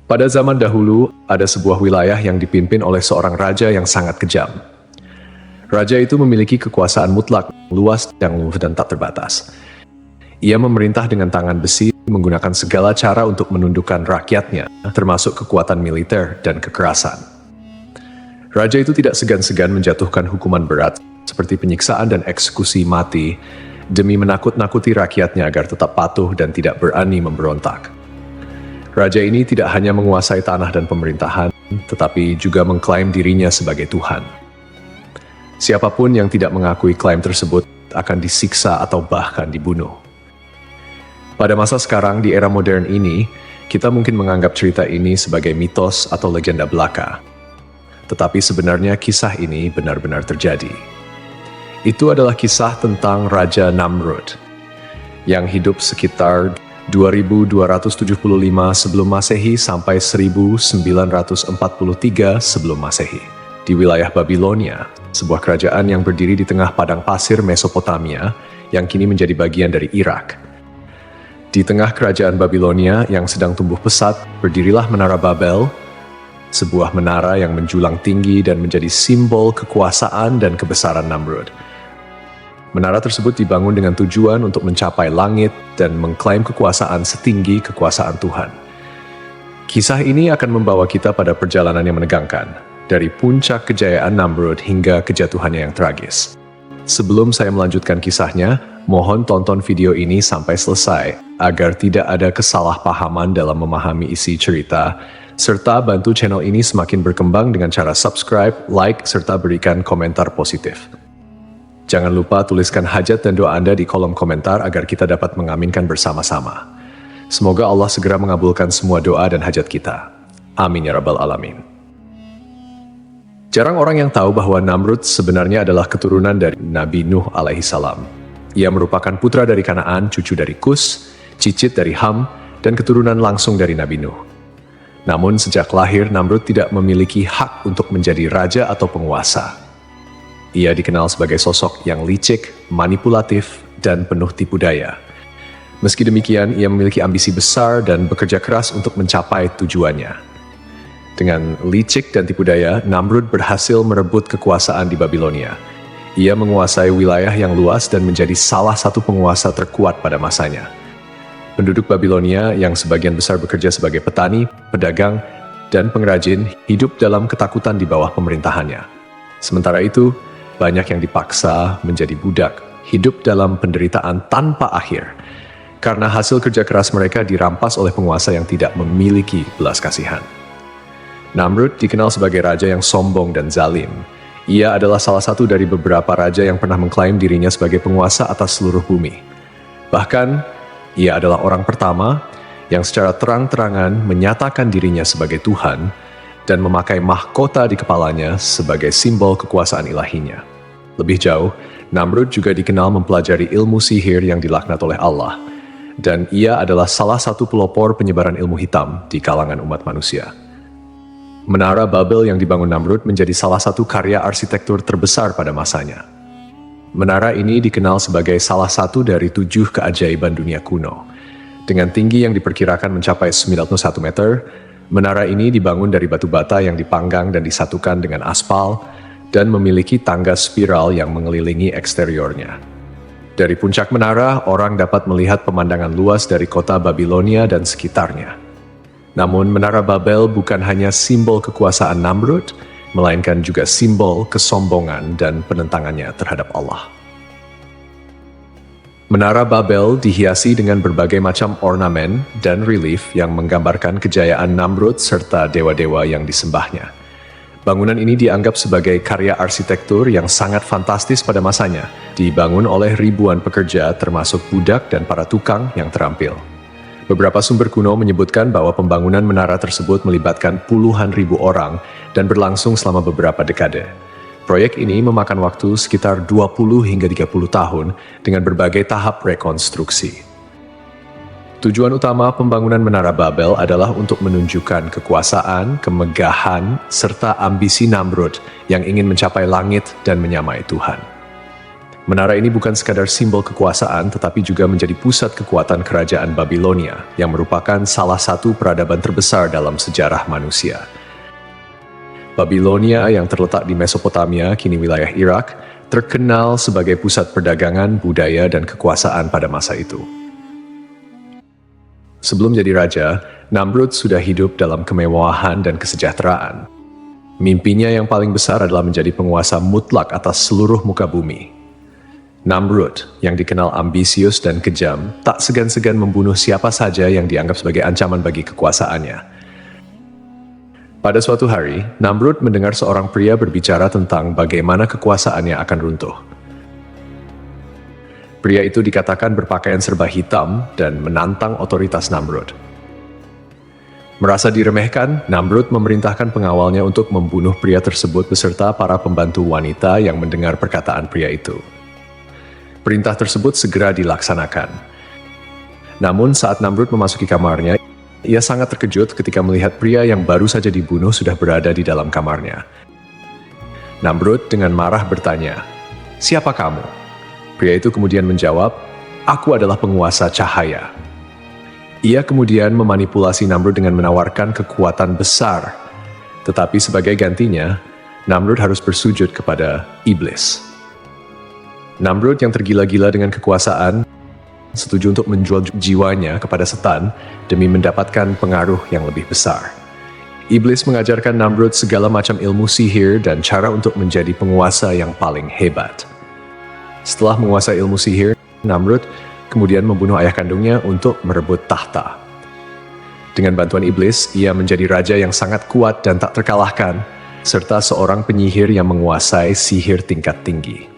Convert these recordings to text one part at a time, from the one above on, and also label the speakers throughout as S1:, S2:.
S1: Pada zaman dahulu, ada sebuah wilayah yang dipimpin oleh seorang raja yang sangat kejam. Raja itu memiliki kekuasaan mutlak, luas, dan tak terbatas. Ia memerintah dengan tangan besi, menggunakan segala cara untuk menundukkan rakyatnya, termasuk kekuatan militer dan kekerasan. Raja itu tidak segan-segan menjatuhkan hukuman berat, seperti penyiksaan dan eksekusi mati, demi menakut-nakuti rakyatnya agar tetap patuh dan tidak berani memberontak. Raja ini tidak hanya menguasai tanah dan pemerintahan, tetapi juga mengklaim dirinya sebagai Tuhan. Siapapun yang tidak mengakui klaim tersebut akan disiksa atau bahkan dibunuh. Pada masa sekarang, di era modern ini, kita mungkin menganggap cerita ini sebagai mitos atau legenda belaka. Tetapi sebenarnya kisah ini benar-benar terjadi. Itu adalah kisah tentang Raja Namrud, yang hidup sekitar 2275 sebelum Masehi sampai 1943 sebelum Masehi di wilayah Babilonia, sebuah kerajaan yang berdiri di tengah padang pasir Mesopotamia yang kini menjadi bagian dari Irak. Di tengah kerajaan Babilonia yang sedang tumbuh pesat, berdirilah Menara Babel, sebuah menara yang menjulang tinggi dan menjadi simbol kekuasaan dan kebesaran Namrud. Menara tersebut dibangun dengan tujuan untuk mencapai langit dan mengklaim kekuasaan setinggi kekuasaan Tuhan. Kisah ini akan membawa kita pada perjalanan yang menegangkan, dari puncak kejayaan Namrud hingga kejatuhannya yang tragis. Sebelum saya melanjutkan kisahnya, mohon tonton video ini sampai selesai, agar tidak ada kesalahpahaman dalam memahami isi cerita, serta bantu channel ini semakin berkembang dengan cara subscribe, like, serta berikan komentar positif. Jangan lupa tuliskan hajat dan doa Anda di kolom komentar agar kita dapat mengaminkan bersama-sama. Semoga Allah segera mengabulkan semua doa dan hajat kita. Amin ya rabbal alamin. Jarang orang yang tahu bahwa Namrud sebenarnya adalah keturunan dari Nabi Nuh alaihissalam. Ia merupakan putra dari Kanaan, cucu dari Kus, cicit dari Ham, dan keturunan langsung dari Nabi Nuh. Namun sejak lahir, Namrud tidak memiliki hak untuk menjadi raja atau penguasa. Ia dikenal sebagai sosok yang licik, manipulatif, dan penuh tipu daya. Meski demikian, ia memiliki ambisi besar dan bekerja keras untuk mencapai tujuannya. Dengan licik dan tipu daya, Namrud berhasil merebut kekuasaan di Babilonia. Ia menguasai wilayah yang luas dan menjadi salah satu penguasa terkuat pada masanya. Penduduk Babilonia yang sebagian besar bekerja sebagai petani, pedagang, dan pengrajin hidup dalam ketakutan di bawah pemerintahannya. Sementara itu, banyak yang dipaksa menjadi budak, hidup dalam penderitaan tanpa akhir, karena hasil kerja keras mereka dirampas oleh penguasa yang tidak memiliki belas kasihan. Namrud dikenal sebagai raja yang sombong dan zalim. Ia adalah salah satu dari beberapa raja yang pernah mengklaim dirinya sebagai penguasa atas seluruh bumi. Bahkan, ia adalah orang pertama yang secara terang-terangan menyatakan dirinya sebagai Tuhan dan memakai mahkota di kepalanya sebagai simbol kekuasaan ilahinya. Lebih jauh, Namrud juga dikenal mempelajari ilmu sihir yang dilaknat oleh Allah, dan ia adalah salah satu pelopor penyebaran ilmu hitam di kalangan umat manusia. Menara Babel yang dibangun Namrud menjadi salah satu karya arsitektur terbesar pada masanya. Menara ini dikenal sebagai salah satu dari 7 keajaiban dunia kuno. Dengan tinggi yang diperkirakan mencapai 91 meter, menara ini dibangun dari batu bata yang dipanggang dan disatukan dengan aspal dan memiliki tangga spiral yang mengelilingi eksteriornya. Dari puncak menara, orang dapat melihat pemandangan luas dari kota Babilonia dan sekitarnya. Namun, Menara Babel bukan hanya simbol kekuasaan Namrud, melainkan juga simbol kesombongan dan penentangannya terhadap Allah. Menara Babel dihiasi dengan berbagai macam ornamen dan relief yang menggambarkan kejayaan Namrud serta dewa-dewa yang disembahnya. Bangunan ini dianggap sebagai karya arsitektur yang sangat fantastis pada masanya, dibangun oleh ribuan pekerja termasuk budak dan para tukang yang terampil. Beberapa sumber kuno menyebutkan bahwa pembangunan menara tersebut melibatkan puluhan ribu orang dan berlangsung selama beberapa dekade. Proyek ini memakan waktu sekitar 20 hingga 30 tahun dengan berbagai tahap rekonstruksi. Tujuan utama pembangunan Menara Babel adalah untuk menunjukkan kekuasaan, kemegahan, serta ambisi Namrud yang ingin mencapai langit dan menyamai Tuhan. Menara ini bukan sekadar simbol kekuasaan, tetapi juga menjadi pusat kekuatan kerajaan Babilonia, yang merupakan salah satu peradaban terbesar dalam sejarah manusia. Babilonia yang terletak di Mesopotamia, kini wilayah Irak, terkenal sebagai pusat perdagangan, budaya, dan kekuasaan pada masa itu. Sebelum jadi raja, Namrud sudah hidup dalam kemewahan dan kesejahteraan. Mimpinya yang paling besar adalah menjadi penguasa mutlak atas seluruh muka bumi. Namrud, yang dikenal ambisius dan kejam, tak segan-segan membunuh siapa saja yang dianggap sebagai ancaman bagi kekuasaannya. Pada suatu hari, Namrud mendengar seorang pria berbicara tentang bagaimana kekuasaannya akan runtuh. Pria itu dikatakan berpakaian serba hitam dan menantang otoritas Namrud. Merasa diremehkan, Namrud memerintahkan pengawalnya untuk membunuh pria tersebut beserta para pembantu wanita yang mendengar perkataan pria itu. Perintah tersebut segera dilaksanakan. Namun saat Namrud memasuki kamarnya, ia sangat terkejut ketika melihat pria yang baru saja dibunuh sudah berada di dalam kamarnya. Namrud dengan marah bertanya, "Siapa kamu?" Pria itu kemudian menjawab, "Aku adalah penguasa cahaya." Ia kemudian memanipulasi Namrud dengan menawarkan kekuatan besar. Tetapi sebagai gantinya, Namrud harus bersujud kepada iblis. Namrud yang tergila-gila dengan kekuasaan, setuju untuk menjual jiwanya kepada setan demi mendapatkan pengaruh yang lebih besar. Iblis mengajarkan Namrud segala macam ilmu sihir dan cara untuk menjadi penguasa yang paling hebat. Setelah menguasai ilmu sihir, Namrud kemudian membunuh ayah kandungnya untuk merebut tahta. Dengan bantuan iblis, ia menjadi raja yang sangat kuat dan tak terkalahkan, serta seorang penyihir yang menguasai sihir tingkat tinggi.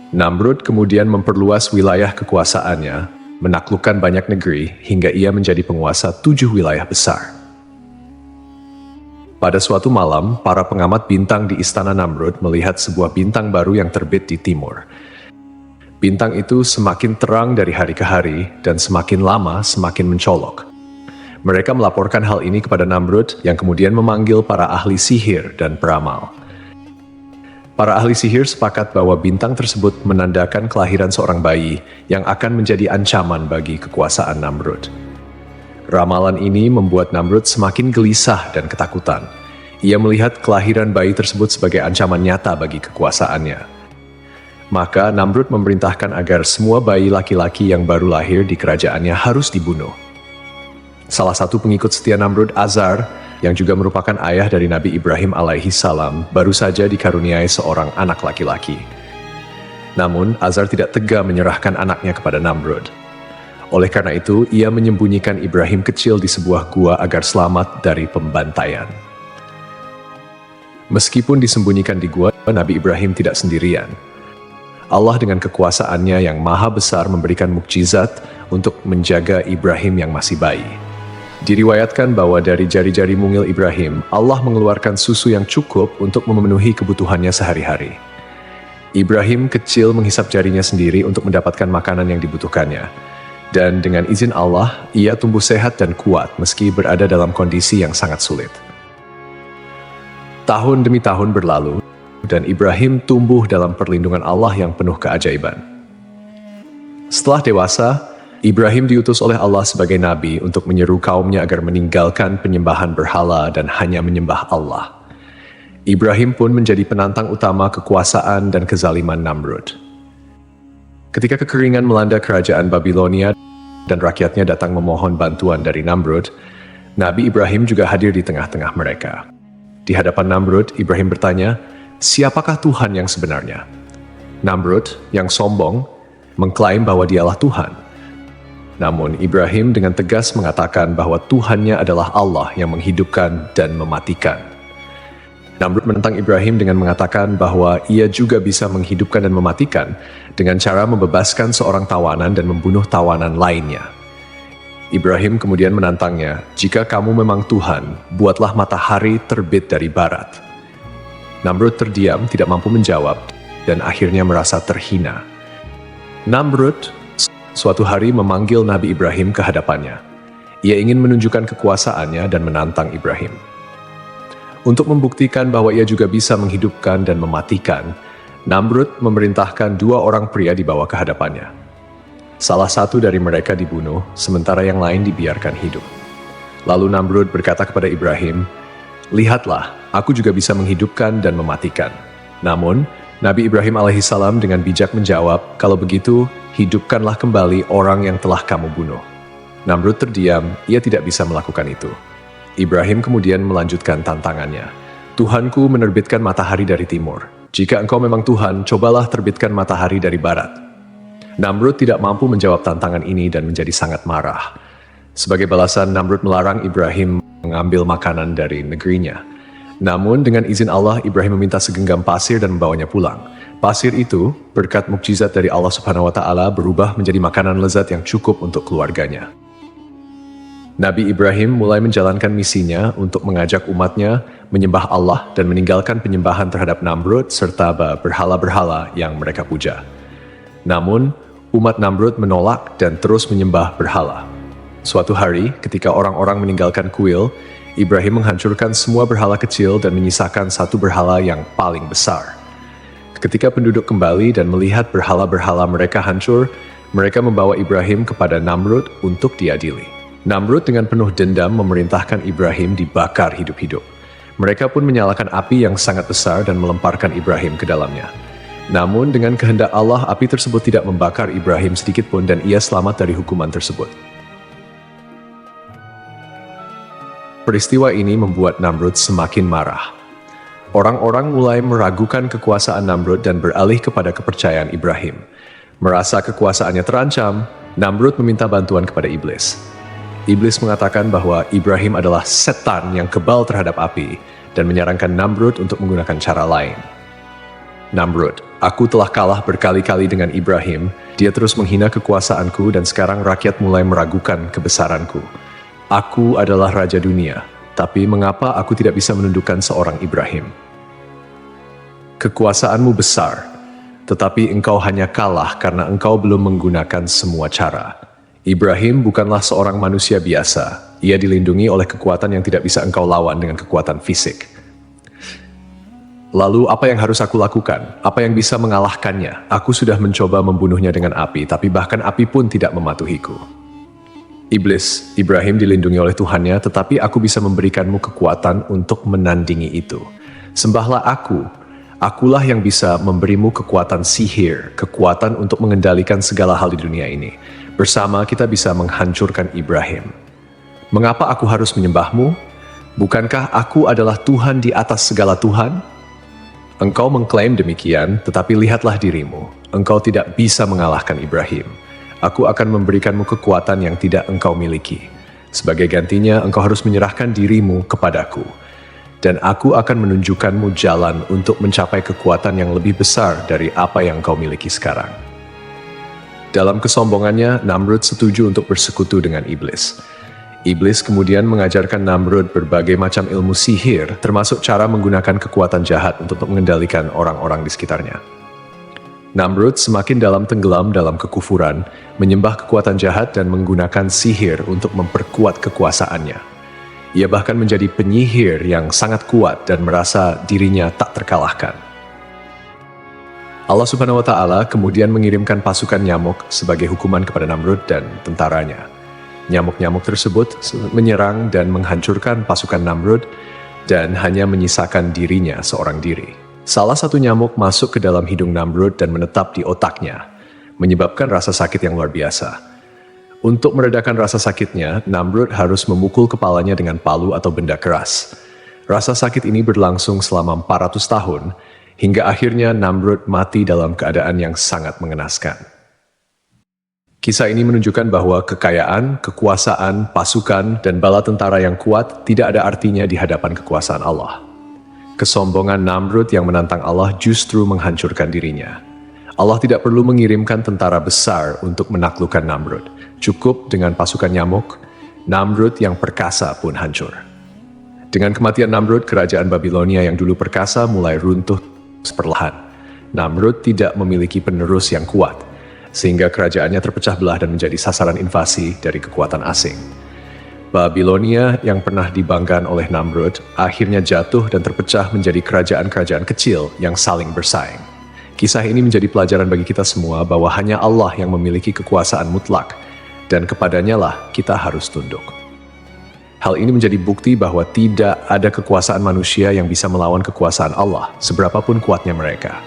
S1: Namrud kemudian memperluas wilayah kekuasaannya, menaklukkan banyak negeri hingga ia menjadi penguasa 7 wilayah besar. Pada suatu malam, para pengamat bintang di istana Namrud melihat sebuah bintang baru yang terbit di timur. Bintang itu semakin terang dari hari ke hari dan semakin lama semakin mencolok. Mereka melaporkan hal ini kepada Namrud yang kemudian memanggil para ahli sihir dan peramal. Para ahli sihir sepakat bahwa bintang tersebut menandakan kelahiran seorang bayi yang akan menjadi ancaman bagi kekuasaan Namrud. Ramalan ini membuat Namrud semakin gelisah dan ketakutan. Ia melihat kelahiran bayi tersebut sebagai ancaman nyata bagi kekuasaannya. Maka Namrud memerintahkan agar semua bayi laki-laki yang baru lahir di kerajaannya harus dibunuh. Salah satu pengikut setia Namrud, Azar, yang juga merupakan ayah dari Nabi Ibrahim alaihi salam, baru saja dikaruniai seorang anak laki-laki. Namun, Azar tidak tega menyerahkan anaknya kepada Namrud. Oleh karena itu, ia menyembunyikan Ibrahim kecil di sebuah gua agar selamat dari pembantaian. Meskipun disembunyikan di gua, Nabi Ibrahim tidak sendirian. Allah dengan kekuasaannya yang maha besar memberikan mukjizat untuk menjaga Ibrahim yang masih bayi. Diriwayatkan bahwa dari jari-jari mungil Ibrahim, Allah mengeluarkan susu yang cukup untuk memenuhi kebutuhannya sehari-hari. Ibrahim kecil menghisap jarinya sendiri untuk mendapatkan makanan yang dibutuhkannya. Dan dengan izin Allah, ia tumbuh sehat dan kuat meski berada dalam kondisi yang sangat sulit. Tahun demi tahun berlalu, dan Ibrahim tumbuh dalam perlindungan Allah yang penuh keajaiban. Setelah dewasa, Ibrahim diutus oleh Allah sebagai nabi untuk menyeru kaumnya agar meninggalkan penyembahan berhala dan hanya menyembah Allah. Ibrahim pun menjadi penantang utama kekuasaan dan kezaliman Namrud. Ketika kekeringan melanda kerajaan Babilonia dan rakyatnya datang memohon bantuan dari Namrud, Nabi Ibrahim juga hadir di tengah-tengah mereka. Di hadapan Namrud, Ibrahim bertanya, "Siapakah Tuhan yang sebenarnya?" Namrud, yang sombong, mengklaim bahwa dialah Tuhan. Namun Ibrahim dengan tegas mengatakan bahwa Tuhannya adalah Allah yang menghidupkan dan mematikan. Namrud menentang Ibrahim dengan mengatakan bahwa ia juga bisa menghidupkan dan mematikan dengan cara membebaskan seorang tawanan dan membunuh tawanan lainnya. Ibrahim kemudian menantangnya, "Jika kamu memang Tuhan, buatlah matahari terbit dari barat." Namrud terdiam, tidak mampu menjawab, dan akhirnya merasa terhina. Namrud suatu hari memanggil Nabi Ibrahim ke hadapannya. Ia ingin menunjukkan kekuasaannya dan menantang Ibrahim. Untuk membuktikan bahwa ia juga bisa menghidupkan dan mematikan, Namrud memerintahkan 2 orang pria dibawa ke hadapannya. Salah satu dari mereka dibunuh, sementara yang lain dibiarkan hidup. Lalu Namrud berkata kepada Ibrahim, "Lihatlah, aku juga bisa menghidupkan dan mematikan." Namun, Nabi Ibrahim alaihissalam dengan bijak menjawab, "Kalau begitu, hidupkanlah kembali orang yang telah kamu bunuh." Namrud terdiam, ia tidak bisa melakukan itu. Ibrahim kemudian melanjutkan tantangannya. "Tuhanku menerbitkan matahari dari timur. Jika engkau memang Tuhan, cobalah terbitkan matahari dari barat." Namrud tidak mampu menjawab tantangan ini dan menjadi sangat marah. Sebagai balasan, Namrud melarang Ibrahim mengambil makanan dari negerinya. Namun dengan izin Allah, Ibrahim meminta segenggam pasir dan membawanya pulang. Pasir itu, berkat mukjizat dari Allah Subhanahu wa Ta'ala, berubah menjadi makanan lezat yang cukup untuk keluarganya. Nabi Ibrahim mulai menjalankan misinya untuk mengajak umatnya menyembah Allah dan meninggalkan penyembahan terhadap Namrud serta berhala-berhala yang mereka puja. Namun, umat Namrud menolak dan terus menyembah berhala. Suatu hari, ketika orang-orang meninggalkan kuil, Ibrahim menghancurkan semua berhala kecil dan menyisakan satu berhala yang paling besar. Ketika penduduk kembali dan melihat berhala-berhala mereka hancur, mereka membawa Ibrahim kepada Namrud untuk diadili. Namrud dengan penuh dendam memerintahkan Ibrahim dibakar hidup-hidup. Mereka pun menyalakan api yang sangat besar dan melemparkan Ibrahim ke dalamnya. Namun dengan kehendak Allah, api tersebut tidak membakar Ibrahim sedikitpun dan ia selamat dari hukuman tersebut. Peristiwa ini membuat Namrud semakin marah. Orang-orang mulai meragukan kekuasaan Namrud dan beralih kepada kepercayaan Ibrahim. Merasa kekuasaannya terancam, Namrud meminta bantuan kepada iblis. Iblis mengatakan bahwa Ibrahim adalah setan yang kebal terhadap api dan menyarankan Namrud untuk menggunakan cara lain. "Namrud, aku telah kalah berkali-kali dengan Ibrahim, dia terus menghina kekuasaanku dan sekarang rakyat mulai meragukan kebesaranku. Aku adalah raja dunia, tapi mengapa aku tidak bisa menundukkan seorang Ibrahim? Kekuasaanmu besar, tetapi engkau hanya kalah karena engkau belum menggunakan semua cara. Ibrahim bukanlah seorang manusia biasa. Ia dilindungi oleh kekuatan yang tidak bisa engkau lawan dengan kekuatan fisik. Lalu apa yang harus aku lakukan? Apa yang bisa mengalahkannya? Aku sudah mencoba membunuhnya dengan api, tapi bahkan api pun tidak mematuhiku." Iblis, Ibrahim dilindungi oleh Tuhannya, tetapi aku bisa memberikanmu kekuatan untuk menandingi itu. Sembahlah aku. Akulah yang bisa memberimu kekuatan sihir, kekuatan untuk mengendalikan segala hal di dunia ini. Bersama kita bisa menghancurkan Ibrahim. Mengapa aku harus menyembahmu? Bukankah aku adalah Tuhan di atas segala Tuhan? Engkau mengklaim demikian, tetapi lihatlah dirimu. Engkau tidak bisa mengalahkan Ibrahim. Aku akan memberikanmu kekuatan yang tidak engkau miliki. Sebagai gantinya, engkau harus menyerahkan dirimu kepadaku. Dan aku akan menunjukkanmu jalan untuk mencapai kekuatan yang lebih besar dari apa yang engkau miliki sekarang. Dalam kesombongannya, Namrud setuju untuk bersekutu dengan iblis. Iblis kemudian mengajarkan Namrud berbagai macam ilmu sihir, termasuk cara menggunakan kekuatan jahat untuk mengendalikan orang-orang di sekitarnya. Namrud semakin tenggelam dalam kekufuran, menyembah kekuatan jahat dan menggunakan sihir untuk memperkuat kekuasaannya. Ia bahkan menjadi penyihir yang sangat kuat dan merasa dirinya tak terkalahkan. Allah Subhanahu wa Ta'ala kemudian mengirimkan pasukan nyamuk sebagai hukuman kepada Namrud dan tentaranya. Nyamuk-nyamuk tersebut menyerang dan menghancurkan pasukan Namrud dan hanya menyisakan dirinya seorang diri. Salah satu nyamuk masuk ke dalam hidung Namrud dan menetap di otaknya, menyebabkan rasa sakit yang luar biasa. Untuk meredakan rasa sakitnya, Namrud harus memukul kepalanya dengan palu atau benda keras. Rasa sakit ini berlangsung selama 400 tahun, hingga akhirnya Namrud mati dalam keadaan yang sangat mengenaskan. Kisah ini menunjukkan bahwa kekayaan, kekuasaan, pasukan, dan bala tentara yang kuat tidak ada artinya di hadapan kekuasaan Allah. Kesombongan Namrud yang menantang Allah justru menghancurkan dirinya. Allah tidak perlu mengirimkan tentara besar untuk menaklukkan Namrud. Cukup dengan pasukan nyamuk, Namrud yang perkasa pun hancur. Dengan kematian Namrud, kerajaan Babilonia yang dulu perkasa mulai runtuh perlahan. Namrud tidak memiliki penerus yang kuat, sehingga kerajaannya terpecah belah dan menjadi sasaran invasi dari kekuatan asing. Babilonia yang pernah dibanggakan oleh Namrud akhirnya jatuh dan terpecah menjadi kerajaan-kerajaan kecil yang saling bersaing. Kisah ini menjadi pelajaran bagi kita semua bahwa hanya Allah yang memiliki kekuasaan mutlak, dan kepadanya lah kita harus tunduk. Hal ini menjadi bukti bahwa tidak ada kekuasaan manusia yang bisa melawan kekuasaan Allah, seberapapun kuatnya mereka.